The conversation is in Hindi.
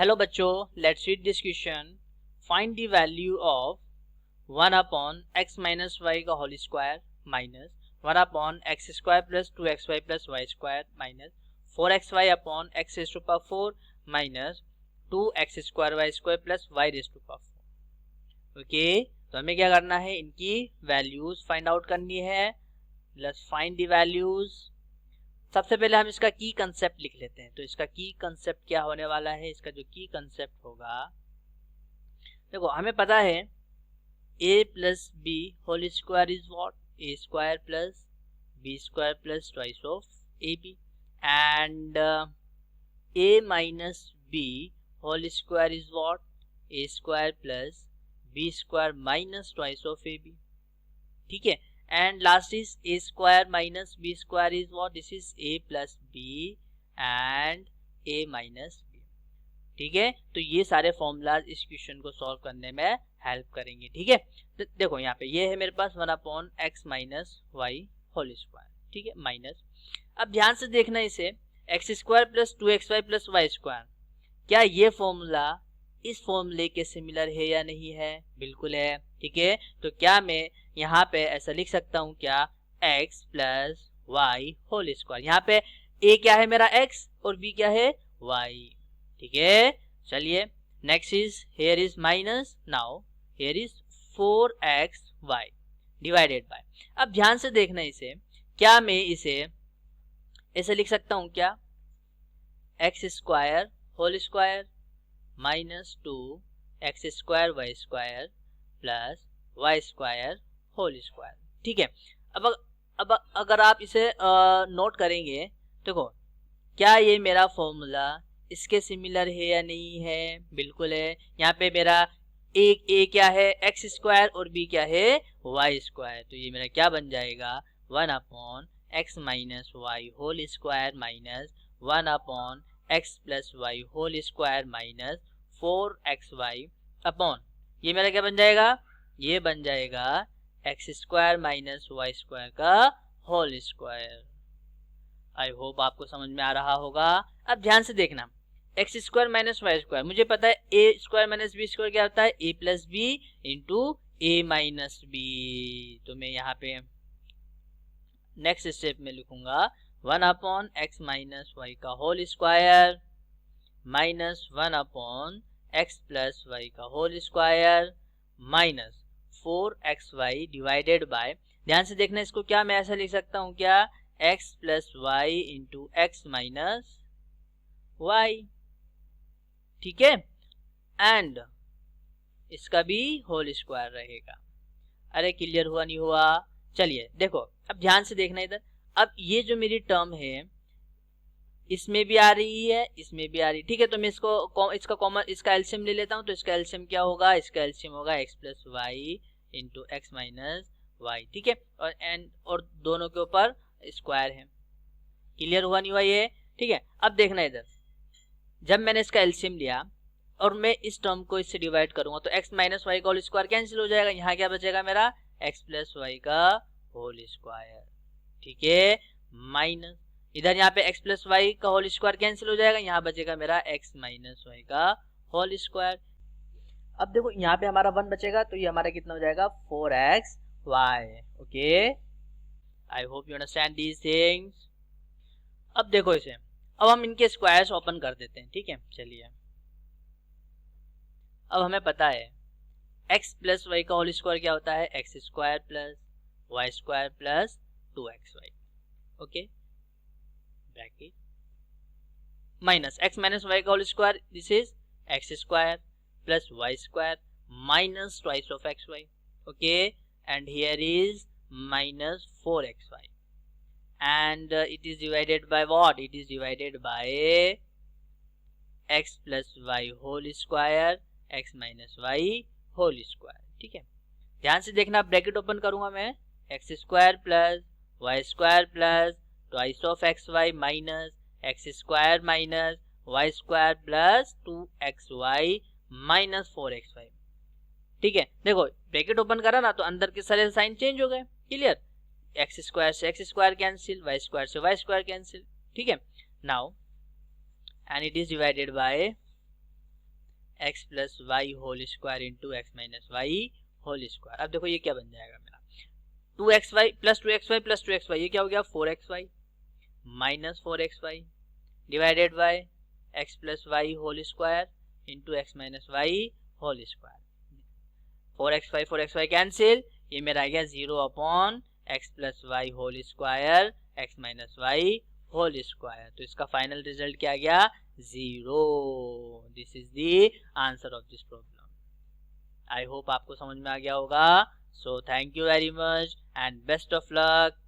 हेलो बच्चों, let's read this question. Find the value of 1 upon x minus y का whole square minus 1 upon x square plus 2xy plus Y square minus 4xy upon x raise to power 4 minus 2x square Y square plus y raise to power 4। Okay, तो हमें क्या करना है, इनकी वैल्यूज फाइंड आउट करनी है। Let's find the values. सबसे पहले हम इसका की कंसेप्ट लिख लेते हैं। तो इसका की कंसेप्ट क्या होने वाला है, इसका जो की कंसेप्ट होगा, देखो हमें पता है a plus B whole square is what, A square plus B square plus twice of A B, and a minus B whole square is what, A square plus B square minus twice of A B. ठीक है, and last is a square minus b square is what, this is a plus b and a minus b। ठीक है, तो ये सारे फॉर्मूलाज इस क्वेश्चन को सॉल्व करने में हेल्प करेंगे। ठीक है, तो देखो यहाँ पे ये है मेरे पास 1 upon x minus Y whole square. ठीक है, माइनस, अब ध्यान से देखना इसे, X square plus 2xy plus Y square, क्या ये फॉर्मूला इस फॉर्मूले के सिमिलर है या नहीं है? बिल्कुल है। ठीक है, तो क्या मैं यहाँ पे ऐसा लिख सकता हूँ क्या, x plus Y whole square, यहाँ पे a क्या है मेरा x और b क्या है y। ठीक है, चलिए next is here is minus, now here is 4xy divided bye, अब ध्यान से देखना इसे, क्या मैं इसे ऐसे लिख सकता हूँ क्या, x square whole square minus 2x square Y square plus Y square whole square. ठीक है, अब अगर आप इसे नोट करेंगे, देखो क्या ये मेरा फॉर्मूला इसके सिमिलर है या नहीं है? बिल्कुल है। यहाँ पे मेरा ए क्या है, एक्स स्क्वायर, और बी क्या है, वाई स्क्वायर, तो ये मेरा क्या बन जाएगा, 1 upon x minus Y whole square minus 1 upon x plus Y whole square minus 4xy upon, ये मेरा क्या बन जाएगा, ये बन जाएगा X square minus Y square का होल स्क्वायर। आई होप आपको समझ में आ रहा होगा। अब ध्यान से देखना, x square minus Y square, मुझे पता है a square minus b square क्या होता है, a plus b into a minus b. तो मैं यहाँ पे नेक्स्ट स्टेप में लिखूंगा 1 अपॉन एक्स माइनस वाई का whole square minus 1 upon x plus y का whole square minus 4xy divided by, ध्यान से देखना इसको, क्या मैं ऐसा लिख सकता हूँ क्या, x plus Y into X minus Y. ठीक है, एंड इसका भी होल स्क्वायर रहेगा। अरे क्लियर हुआ नहीं हुआ? चलिए देखो, अब ध्यान से देखना इधर, अब ये जो मेरी टर्म है इसमें भी आ रही है, इसमें भी आ रही है। ठीक है, तो मैं इसका कॉमन, इसका एलसीएम ले लेता हूँ। तो इसका एलसीएम क्या होगा, इसका एलसीएम होगा x plus Y into X minus Y. ठीक है, और दोनों के ऊपर स्क्वायर है। क्लियर हुआ नहीं हुआ ये? ठीक है, अब देखना इधर, जब मैंने इसका एलसीएम लिया और मैं इस टर्म को इससे डिवाइड करूंगा तो x माइनस वाई का होल स्क्वायर कैंसिल हो जाएगा, यहाँ क्या बचेगा मेरा, x प्लस वाई का होल स्क्वायर। ठीक है, माइनस इधर यहाँ पे x प्लस वाई का होल स्क्वायर कैंसिल हो जाएगा, यहाँ बचेगा मेरा x माइनस वाई का होल स्क्वायर। अब देखो यहाँ पे हमारा 1 बचेगा, तो ये हमारा कितना हो जाएगा, 4xy। Okay, I hope you understand these things. अब देखो इसे, अब हम इनके स्क्वायर्स ओपन कर देते हैं। ठीक है, चलिए अब हमें पता है x प्लस वाई का होल स्क्वायर क्या होता है, x square plus Y square plus 2xy। Okay, bracket minus x minus y का whole square, this is x square plus Y square minus twice of xy। Okay, and here is minus 4xy, and it is divided by what, it is divided by x plus y whole square x minus y whole square। ठीक है, ध्यान से देखना, ब्रैकेट ओपन करूंगा मैं, X square plus Y square plus twice of xy minus X square minus Y square plus 2xy minus 4xy। ठीक है, देखो ब्रैकेट ओपन करा ना, तो अंदर के सारे साइन चेंज हो गए। क्लियर, एक्स स्क्वायर से X square cancel, Y square से वाई स्क्वायर कैंसिल। ठीक है, now and it is divided by X plus Y whole square into X minus Y whole square. अब देखो ये क्या बन जाएगा मेरा, 2xy plus 2xy plus 2xy, ये क्या हो गया 4xy minus 4xy divided by X plus Y whole square into X minus Y whole square. 4xy cancel, ये मेरा आ गया 0 upon x plus Y whole square X minus Y whole square. तो इसका फाइनल रिजल्ट क्या गया 0। This is the answer of this problem. I hope आपको समझ में आ गया होगा। So thank you very much and best of luck.